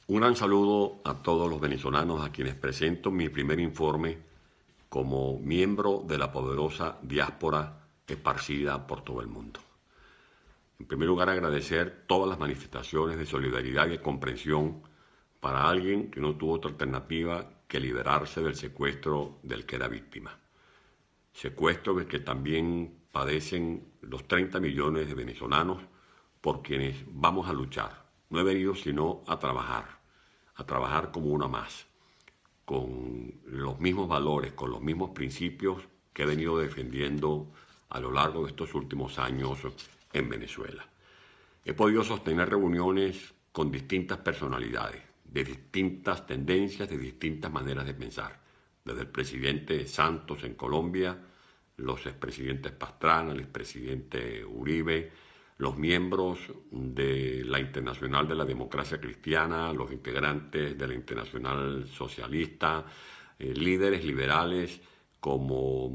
Un gran saludo a todos los venezolanos a quienes presento mi primer informe como miembro de la poderosa diáspora esparcida por todo el mundo. En primer lugar, agradecer todas las manifestaciones de solidaridad y de comprensión para alguien que no tuvo otra alternativa que liberarse del secuestro del que era víctima. Secuestro del que también padecen los 30 millones de venezolanos por quienes vamos a luchar. No he venido sino a trabajar como uno más, con los mismos valores, con los mismos principios que he venido defendiendo a lo largo de estos últimos años en Venezuela. He podido sostener reuniones con distintas personalidades, de distintas tendencias, de distintas maneras de pensar, desde el presidente Santos en Colombia, los expresidentes Pastrana, el expresidente Uribe, los miembros de la Internacional de la Democracia Cristiana, los integrantes de la Internacional Socialista, líderes liberales como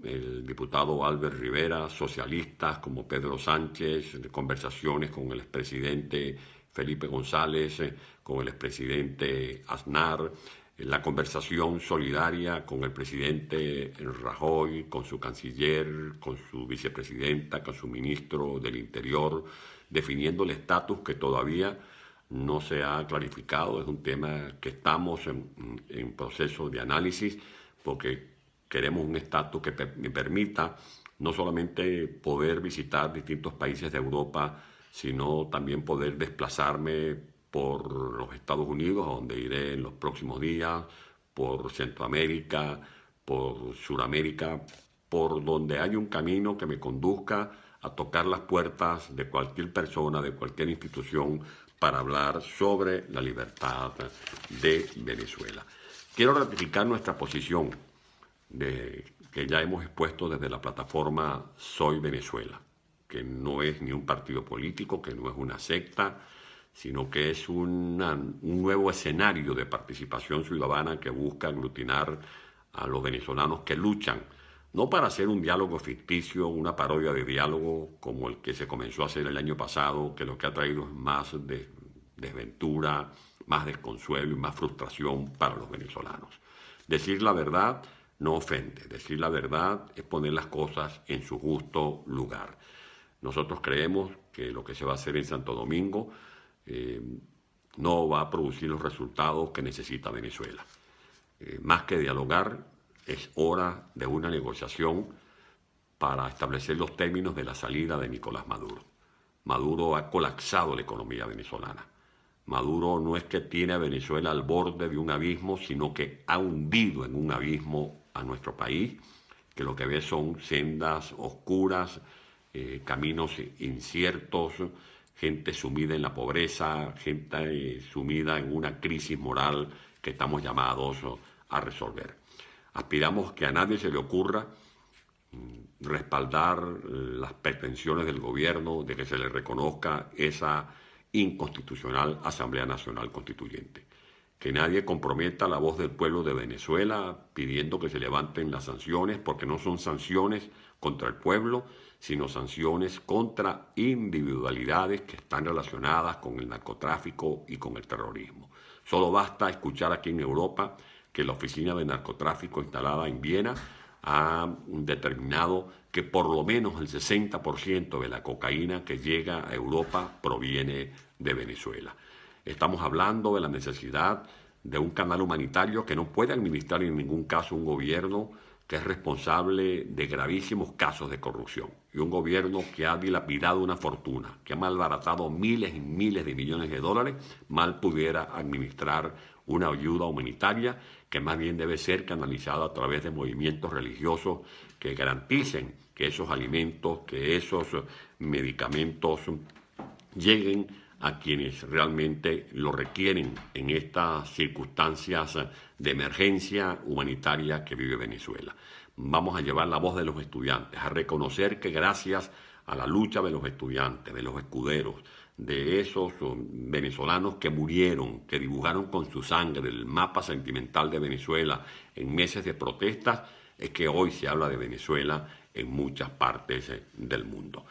el diputado Albert Rivera, socialistas como Pedro Sánchez, conversaciones con el expresidente Felipe González, con el expresidente Aznar, la conversación solidaria con el presidente Rajoy, con su canciller, con su vicepresidenta, con su ministro del Interior, definiendo el estatus que todavía no se ha clarificado. Es un tema que estamos en proceso de análisis porque queremos un estatus que me permita no solamente poder visitar distintos países de Europa, sino también poder desplazarme por los Estados Unidos, a donde iré en los próximos días, por Centroamérica, por Suramérica, por donde hay un camino que me conduzca a tocar las puertas de cualquier persona, de cualquier institución, para hablar sobre la libertad de Venezuela. Quiero ratificar nuestra posición que ya hemos expuesto desde la plataforma Soy Venezuela, que no es ni un partido político, que no es una secta, sino que es un nuevo escenario de participación ciudadana que busca aglutinar a los venezolanos que luchan, no para hacer un diálogo ficticio, una parodia de diálogo como el que se comenzó a hacer el año pasado, que lo que ha traído es más desventura, más desconsuelo y más frustración para los venezolanos. Decir la verdad no ofende, decir la verdad es poner las cosas en su justo lugar. Nosotros creemos que lo que se va a hacer en Santo Domingo no va a producir los resultados que necesita Venezuela. Más que dialogar, es hora de una negociación para establecer los términos de la salida de Nicolás Maduro. Maduro ha colapsado la economía venezolana. Maduro no es que tiene a Venezuela al borde de un abismo, sino que ha hundido en un abismo a nuestro país, que lo que ve son sendas oscuras, caminos inciertos, gente sumida en la pobreza, gente sumida en una crisis moral que estamos llamados a resolver. Aspiramos que a nadie se le ocurra respaldar las pretensiones del gobierno de que se le reconozca esa inconstitucional Asamblea Nacional Constituyente. Que nadie comprometa la voz del pueblo de Venezuela pidiendo que se levanten las sanciones, porque no son sanciones contra el pueblo, sino sanciones contra individualidades que están relacionadas con el narcotráfico y con el terrorismo. Solo basta escuchar aquí en Europa que la oficina de narcotráfico instalada en Viena ha determinado que por lo menos el 60% de la cocaína que llega a Europa proviene de Venezuela. Estamos hablando de la necesidad de un canal humanitario que no puede administrar en ningún caso un gobierno que es responsable de gravísimos casos de corrupción y un gobierno que ha dilapidado una fortuna, que ha malbaratado miles y miles de millones de dólares, mal pudiera administrar una ayuda humanitaria que más bien debe ser canalizada a través de movimientos religiosos que garanticen que esos alimentos, que esos medicamentos lleguen a quienes realmente lo requieren en estas circunstancias de emergencia humanitaria que vive Venezuela. Vamos a llevar la voz de los estudiantes, a reconocer que gracias a la lucha de los estudiantes, de los escuderos, de esos venezolanos que murieron, que dibujaron con su sangre el mapa sentimental de Venezuela en meses de protestas, es que hoy se habla de Venezuela en muchas partes del mundo.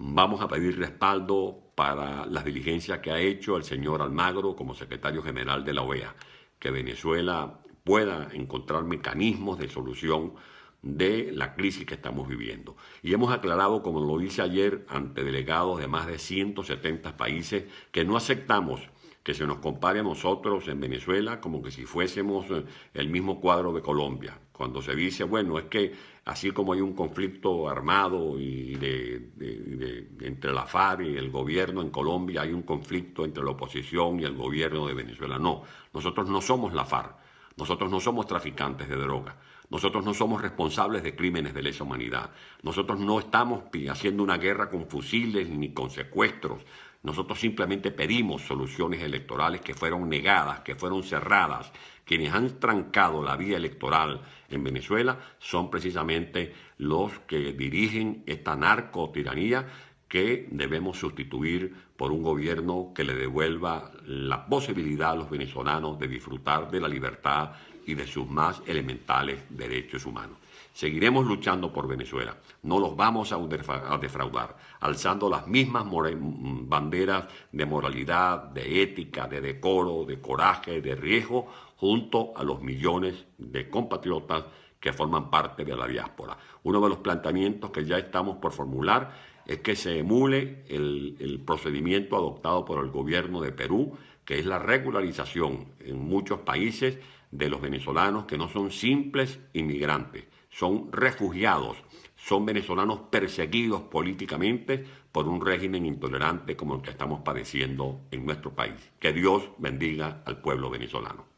Vamos a pedir respaldo para las diligencias que ha hecho el señor Almagro como secretario general de la OEA, que Venezuela pueda encontrar mecanismos de solución de la crisis que estamos viviendo. Y hemos aclarado, como lo hice ayer, ante delegados de más de 170 países, que no aceptamos que se nos compare a nosotros en Venezuela como que si fuésemos el mismo cuadro de Colombia. Cuando se dice, bueno, es que así como hay un conflicto armado entre la FARC y el gobierno en Colombia, hay un conflicto entre la oposición y el gobierno de Venezuela. No, nosotros no somos la FARC, nosotros no somos traficantes de droga. Nosotros no somos responsables de crímenes de lesa humanidad. Nosotros no estamos haciendo una guerra con fusiles ni con secuestros. Nosotros simplemente pedimos soluciones electorales que fueron negadas, que fueron cerradas. Quienes han trancado la vía electoral en Venezuela son precisamente los que dirigen esta narcotiranía que debemos sustituir por un gobierno que le devuelva la posibilidad a los venezolanos de disfrutar de la libertad y de sus más elementales derechos humanos. Seguiremos luchando por Venezuela, no los vamos a defraudar, alzando las mismas banderas de moralidad, de ética, de decoro, de coraje, de riesgo, junto a los millones de compatriotas que forman parte de la diáspora. Uno de los planteamientos que ya estamos por formular es que se emule el procedimiento adoptado por el gobierno de Perú, que es la regularización en muchos países de los venezolanos que no son simples inmigrantes, son refugiados, son venezolanos perseguidos políticamente por un régimen intolerante como el que estamos padeciendo en nuestro país. Que Dios bendiga al pueblo venezolano.